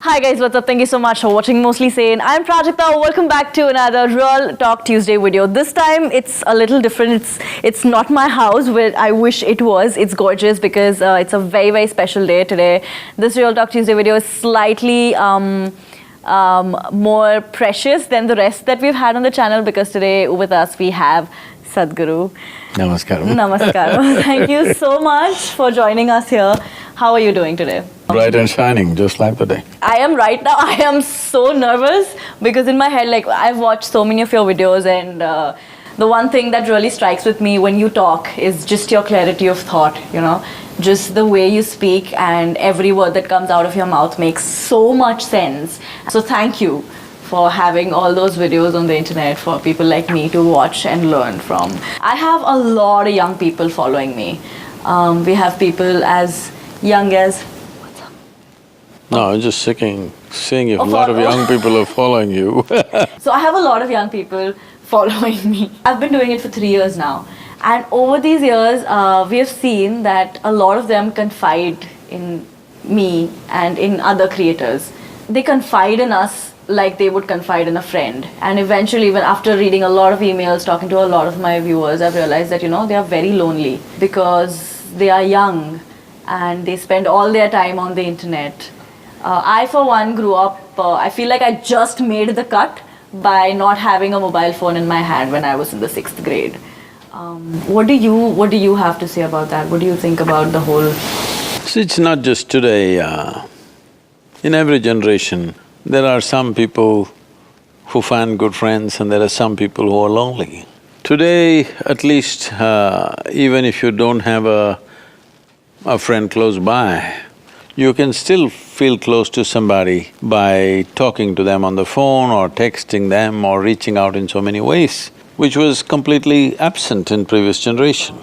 Hi guys, what's up? Thank you so much for watching Mostly Sane. I'm Prajakta. Welcome back to another Real Talk Tuesday video. This time it's a little different. It's not my house where I wish it was. It's gorgeous because it's a very special day today. This Real Talk Tuesday video is slightly more precious than the rest that we've had on the channel because today with us we have Sadhguru. Namaskaram. Namaskaram. Thank you so much for joining us here. How are you doing today? Bright and shining, just like the day. I am right now, I am so nervous because in my head, like I've watched so many of your videos and the one thing that really strikes with me when you talk is just your clarity of thought, you know, just the way you speak and every word that comes out of your mouth makes so much sense. So thank you for having all those videos on the internet for people like me to watch and learn from. I have a lot of young people following me. We have people as young as No, I'm just seeing if a lot of young people are following you. So I have a lot of young people following me. I've been doing it for 3 years now. And over these years, we have seen that a lot of them confide in me and in other creators. They confide in us like they would confide in a friend. And eventually, even after reading a lot of emails, talking to a lot of my viewers, I've realized that, you know, they are very lonely because they are young and they spend all their time on the internet. I, for one, grew up, I feel like I just made the cut by not having a mobile phone in my hand when I was in the 6th grade. What do you have to say about that? What do you think about the whole… See, it's not just today, in every generation, there are some people who find good friends and there are some people who are lonely. Today, at least, even if you don't have a friend close by, you can still feel close to somebody by talking to them on the phone or texting them or reaching out in so many ways, which was completely absent in previous generation.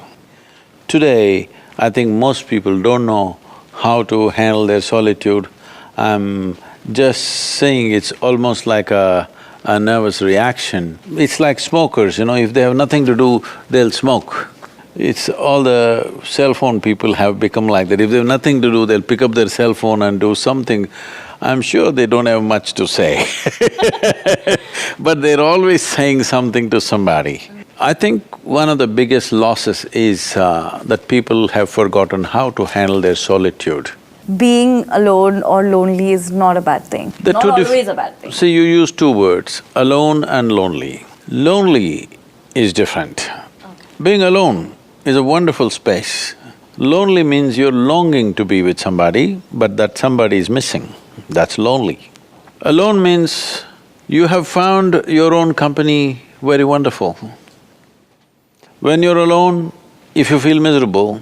Today, I think most people don't know how to handle their solitude. I'm just saying it's almost like a nervous reaction. It's like smokers, you know, if they have nothing to do, they'll smoke. It's all the cell phone people have become like that. If they have nothing to do, they'll pick up their cell phone and do something. I'm sure they don't have much to say but they're always saying something to somebody. I think one of the biggest losses is that people have forgotten how to handle their solitude. Being alone or lonely is not a bad thing. Not always a bad thing. See, you use two words, alone and lonely. Lonely is different. Being alone is a wonderful space. Lonely means you're longing to be with somebody, but that somebody is missing. That's lonely. Alone means you have found your own company very wonderful. When you're alone, if you feel miserable,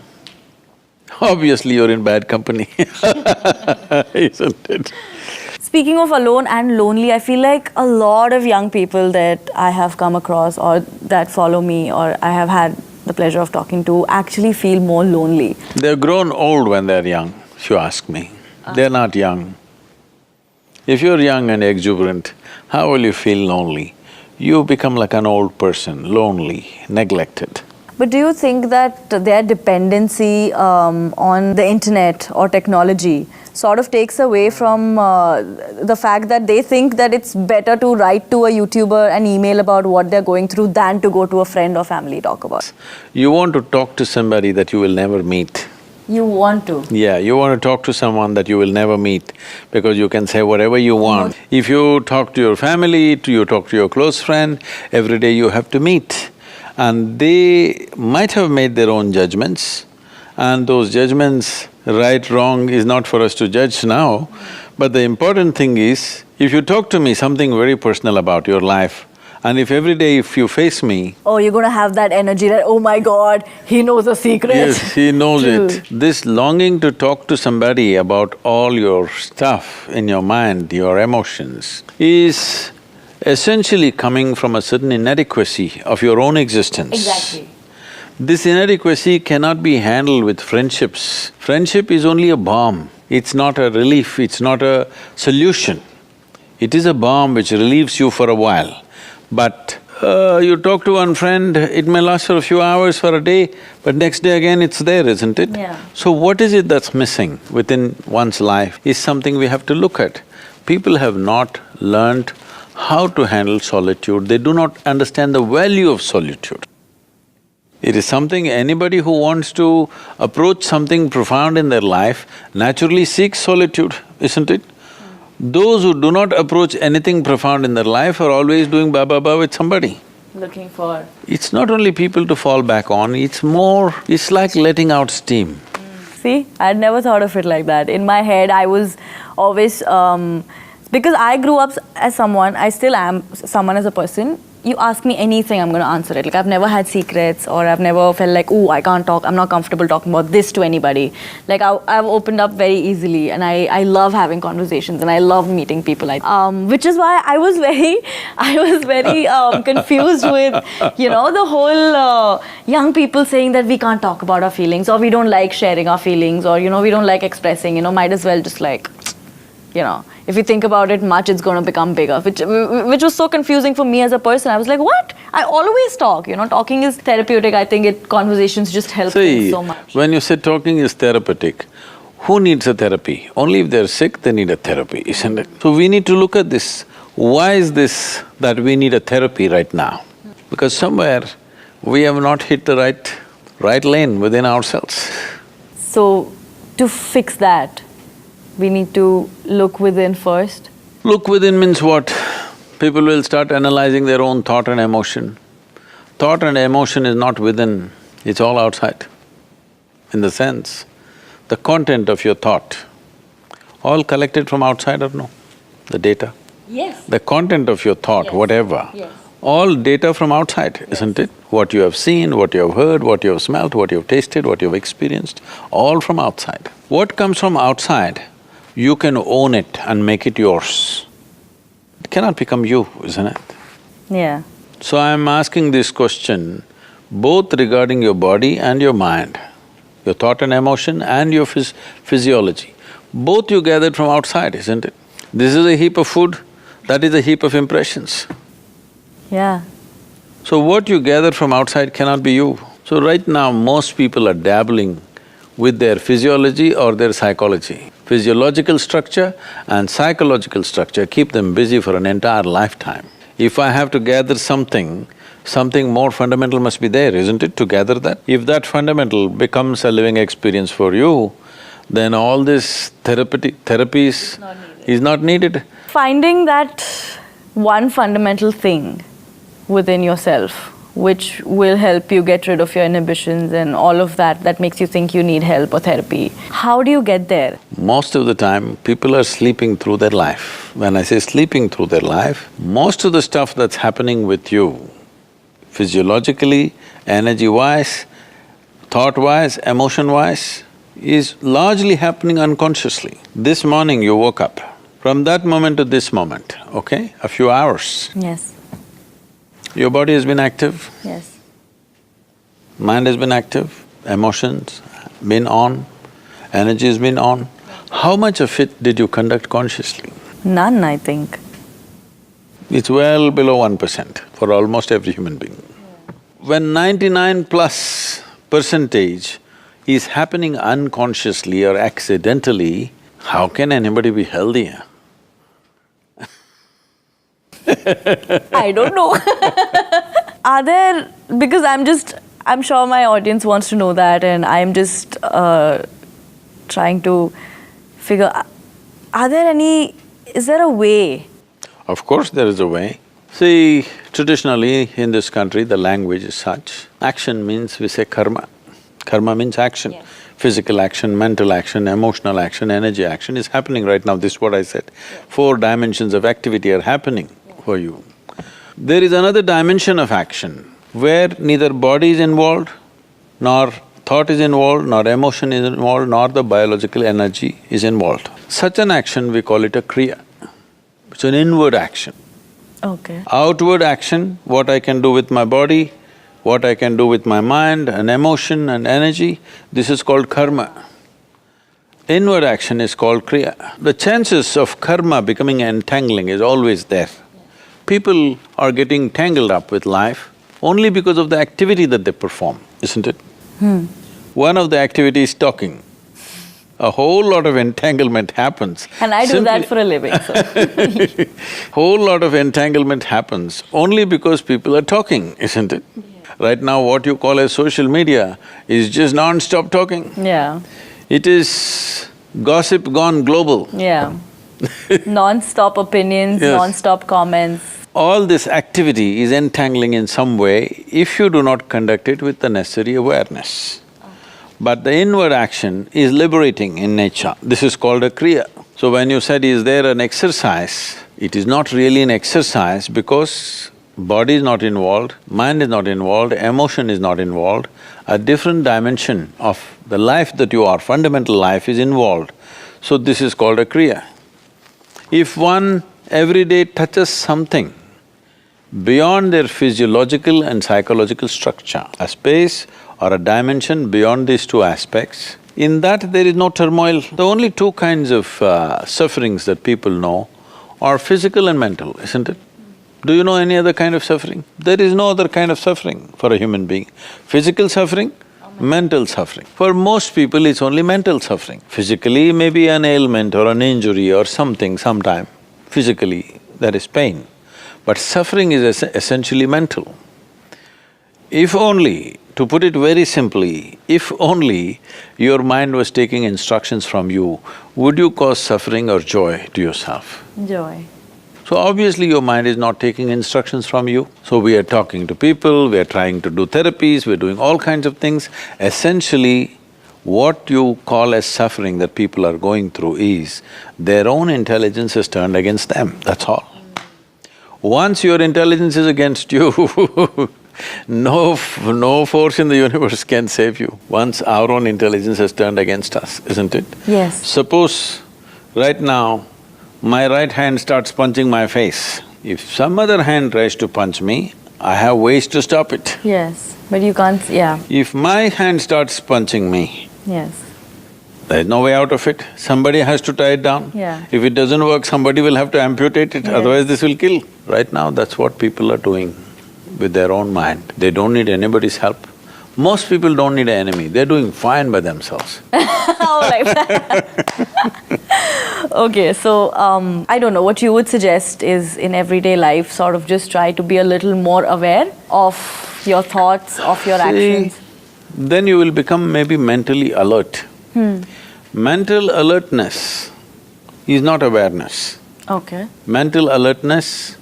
obviously you're in bad company isn't it? Speaking of alone and lonely, I feel like a lot of young people that I have come across or that follow me or I have had the pleasure of talking to actually feel more lonely. They're grown old when they're young, if you ask me. They're not young. If you're young and exuberant, how will you feel lonely? You become like an old person, lonely, neglected. But do you think that their dependency on the internet or technology sort of takes away from the fact that they think that it's better to write to a YouTuber and email about what they're going through than to go to a friend or family talk about? You want to talk to somebody that you will never meet. You want to? Yeah, you want to talk to someone that you will never meet because you can say whatever you want. If you talk to your family, you talk to your close friend, every day you have to meet. And they might have made their own judgments, and those judgments, right, wrong, is not for us to judge now. But the important thing is, if you talk to me something very personal about your life, and if every day if you face me… Oh, you're gonna have that energy that, oh my God, he knows a secret. Yes, he knows it. This longing to talk to somebody about all your stuff in your mind, your emotions, is essentially coming from a certain inadequacy of your own existence. Exactly. This inadequacy cannot be handled with friendships. Friendship is only a balm, it's not a relief, it's not a solution. It is a balm which relieves you for a while. But You talk to one friend, it may last for a few hours, for a day, but next day again it's there, isn't it? Yeah. So what is it that's missing within one's life is something we have to look at. People have not learned how to handle solitude, they do not understand the value of solitude. It is something anybody who wants to approach something profound in their life naturally seeks solitude, isn't it? Those who do not approach anything profound in their life are always doing ba with somebody. Looking for… It's not only people to fall back on, it's like letting out steam. See, I'd never thought of it like that. In my head, I was always… because I grew up as someone, I still am someone as a person, you ask me anything, I'm gonna answer it. Like, I've never had secrets, or I've never felt like, ooh, I can't talk, I'm not comfortable talking about this to anybody. Like, I've opened up very easily, and I love having conversations, and I love meeting people. Which is why I was very confused with, you know, the whole young people saying that we can't talk about our feelings, or we don't like sharing our feelings, or, you know, we don't like expressing, you know, might as well just like, you know, if you think about it much, it's going to become bigger, which was so confusing for me as a person. I was like, what? I always talk, you know, talking is therapeutic. I think conversations just help things so much. When you say talking is therapeutic, who needs a therapy? Only if they're sick, they need a therapy, isn't it? So we need to look at this. Why is this that we need a therapy right now? Because somewhere we have not hit the right lane within ourselves. So, to fix that, we need to look within first. Look within means what? People will start analyzing their own thought and emotion. Thought and emotion is not within, it's all outside. In the sense, the content of your thought, all collected from outside or no? The data? Yes. The content of your thought, Yes. whatever, Yes. all data from outside, Yes. isn't it? What you have seen, what you have heard, what you have smelt, what you have tasted, what you have experienced, all from outside. What comes from outside, you can own it and make it yours. It cannot become you, isn't it? Yeah. So I'm asking this question both regarding your body and your mind, your thought and emotion and your physiology. Both you gathered from outside, isn't it? This is a heap of food, that is a heap of impressions. Yeah. So what you gather from outside cannot be you. So right now, most people are dabbling with their physiology or their psychology. Physiological structure and psychological structure keep them busy for an entire lifetime. If I have to gather something more fundamental must be there, isn't it, to gather that? If that fundamental becomes a living experience for you, then all this therapies is not needed. Finding that one fundamental thing within yourself which will help you get rid of your inhibitions and all of that makes you think you need help or therapy. How do you get there? Most of the time, people are sleeping through their life. When I say sleeping through their life, most of the stuff that's happening with you, physiologically, energy-wise, thought-wise, emotion-wise, is largely happening unconsciously. This morning you woke up. From that moment to this moment, okay, a few hours, Yes. your body has been active, Yes. mind has been active, emotions been on, energy has been on. How much of it did you conduct consciously? None, I think. It's well below 1% for almost every human being. When 99+% is happening unconsciously or accidentally, how can anybody be healthier? I don't know. Are there… because I'm sure my audience wants to know that, and I'm just trying to figure… is there a way? Of course there is a way. See, traditionally in this country, the language is such, action means we say karma. Karma means action. Yes. Physical action, mental action, emotional action, energy action is happening right now, this is what I said. Yes. 4 dimensions of activity are happening for you. There is another dimension of action where neither body is involved, nor thought is involved, nor emotion is involved, nor the biological energy is involved. Such an action, we call it a kriya. It's an inward action. Okay. Outward action, what I can do with my body, what I can do with my mind and emotion and energy, this is called karma. Inward action is called kriya. The chances of karma becoming entangling is always there. People are getting tangled up with life only because of the activity that they perform, isn't it? One of the activities is talking. A whole lot of entanglement happens. And I do that for a living, so… Whole lot of entanglement happens only because people are talking, isn't it? Yeah. Right now, what you call as social media is just non-stop talking. Yeah. It is gossip gone global. Yeah. Non-stop opinions, Yes. non-stop comments. All this activity is entangling in some way if you do not conduct it with the necessary awareness. But the inward action is liberating in nature. This is called a kriya. So when you said, is there an exercise? It is not really an exercise because body is not involved, mind is not involved, emotion is not involved. A different dimension of the life that you are, fundamental life is involved. So this is called a kriya. If one every day touches something beyond their physiological and psychological structure, a space or a dimension beyond these two aspects, in that there is no turmoil. The only two kinds of sufferings that people know are physical and mental, isn't it? Do you know any other kind of suffering? There is no other kind of suffering for a human being. Physical suffering, mental suffering. For most people, it's only mental suffering. Physically, maybe an ailment or an injury or something sometime. Physically, there is pain. But suffering is essentially mental. If only, to put it very simply, if only your mind was taking instructions from you, would you cause suffering or joy to yourself? Joy. So obviously your mind is not taking instructions from you. So we are talking to people, we are trying to do therapies, we're doing all kinds of things. Essentially, what you call as suffering that people are going through is their own intelligence is turned against them, that's all. Once your intelligence is against you, no force in the universe can save you. Once our own intelligence has turned against us, isn't it? Yes. Suppose right now, my right hand starts punching my face. If some other hand tries to punch me, I have ways to stop it. Yes, but you can't… yeah. If my hand starts punching me, Yes. there's no way out of it. Somebody has to tie it down. Yeah. If it doesn't work, somebody will have to amputate it, Yes. otherwise this will kill. Right now, that's what people are doing with their own mind. They don't need anybody's help. Most people don't need an enemy, they're doing fine by themselves. Oh, like that. Okay, so I don't know, what you would suggest is in everyday life, sort of just try to be a little more aware of your thoughts, of your actions. Then you will become maybe mentally alert. Mental alertness is not awareness. Okay. Mental alertness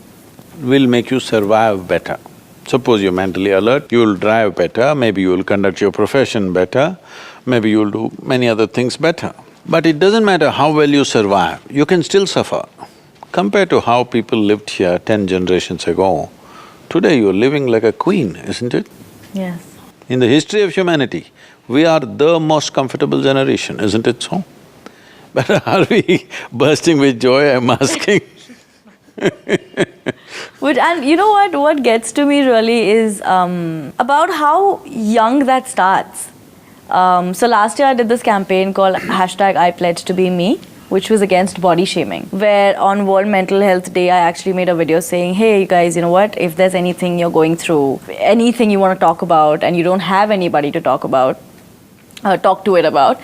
will make you survive better. Suppose you're mentally alert, you will drive better, maybe you will conduct your profession better, maybe you will do many other things better. But it doesn't matter how well you survive, you can still suffer. Compared to how people lived here 10 generations ago, today you're living like a queen, isn't it? Yes. In the history of humanity, we are the most comfortable generation, isn't it so? But are we bursting with joy, I'm asking? And you know what gets to me really is about how young that starts. So last year I did this campaign called #IPledgeToBeMe, which was against body shaming, where on World Mental Health Day I actually made a video saying, hey you guys, you know what, if there's anything you're going through, anything you want to talk about and you don't have anybody to talk to it about,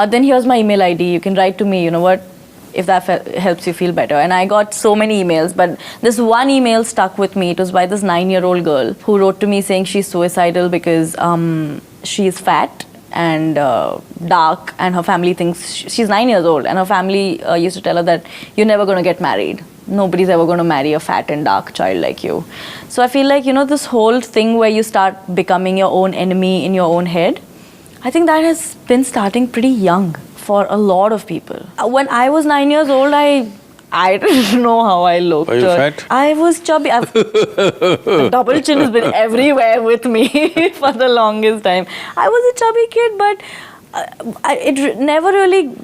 then here's my email ID, you can write to me, you know what, if that helps you feel better. And I got so many emails, but this one email stuck with me. It was by this 9-year-old girl who wrote to me saying she's suicidal because she's fat and dark, and her family thinks… she's 9 years old, and her family used to tell her that you're never going to get married. Nobody's ever going to marry a fat and dark child like you. So I feel like, you know, this whole thing where you start becoming your own enemy in your own head, I think that has been starting pretty young for a lot of people. When I was 9 years old, I didn't know how I looked. Were you fat? I was chubby. The double chin has been everywhere with me for the longest time. I was a chubby kid, but it never really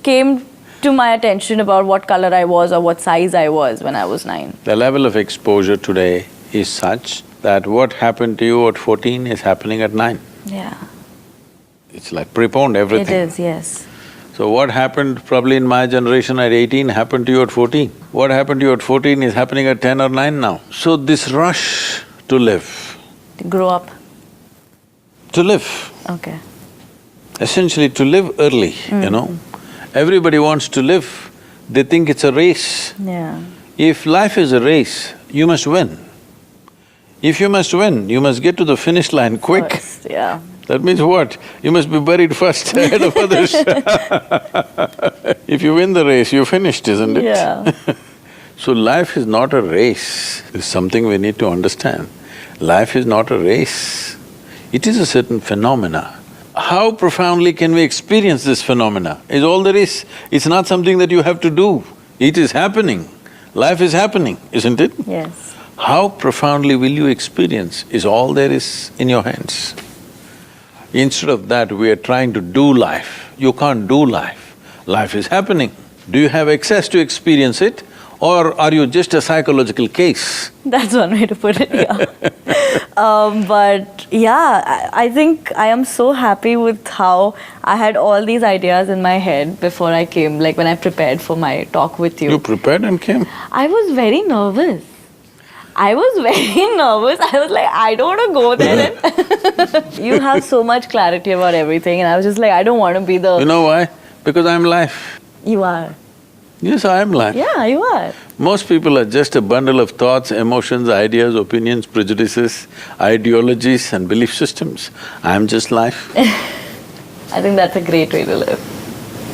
came to my attention about what color I was or what size I was when I was 9. The level of exposure today is such that what happened to you at 14 is happening at 9. Yeah. It's like preponed everything. It is, yes. So what happened probably in my generation at 18 happened to you at 14. What happened to you at 14 is happening at 10 or 9 now. So this rush to live… To grow up. To live. Okay. Essentially to live early, you know. Everybody wants to live, they think it's a race. Yeah. If life is a race, you must win. If you must win, you must get to the finish line quick. First, yeah. That means what? You must be buried first ahead of others. If you win the race, you're finished, isn't it? Yeah. So life is not a race, it's something we need to understand. Life is not a race, it is a certain phenomena. How profoundly can we experience this phenomena is all there is. It's not something that you have to do, it is happening. Life is happening, isn't it? Yes. How profoundly will you experience is all there is in your hands. Instead of that, we are trying to do life. You can't do life. Life is happening. Do you have access to experience it, or are you just a psychological case? That's one way to put it, yeah. But yeah, I think I am so happy with how I had all these ideas in my head before I came, like when I prepared for my talk with you. You prepared and came? I was very nervous. I was like, I don't want to go there. And you have so much clarity about everything, and I was just like, I don't want to be the… You know why? Because I'm life. You are. Yes, I am life. Yeah, you are. Most people are just a bundle of thoughts, emotions, ideas, opinions, prejudices, ideologies and belief systems. I'm just life. I think that's a great way to live,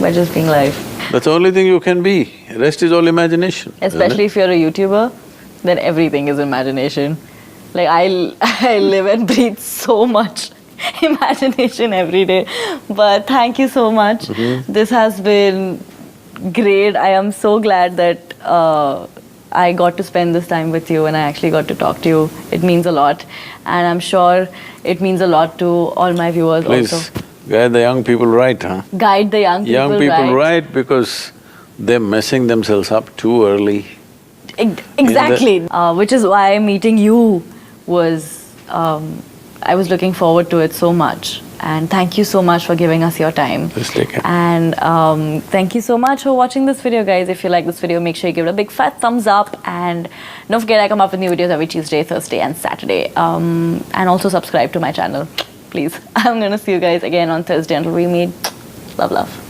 by just being life. That's the only thing you can be, rest is all imagination. Especially if you're a YouTuber, then everything is imagination. Like I live and breathe so much imagination every day. But thank you so much. This has been great. I am so glad that I got to spend this time with you and I actually got to talk to you. It means a lot. And I'm sure it means a lot to all my viewers Please, also. guide the young people right, huh? Guide the young people right. Young people right because they're messing themselves up too early. Exactly. Which is why meeting you was… I was looking forward to it so much. And thank you so much for giving us your time. Just take it. And thank you so much for watching this video, guys. If you like this video, make sure you give it a big fat thumbs up. And don't forget, I come up with new videos every Tuesday, Thursday and Saturday. And also subscribe to my channel, please. I'm gonna see you guys again on Thursday until we meet. Love, love.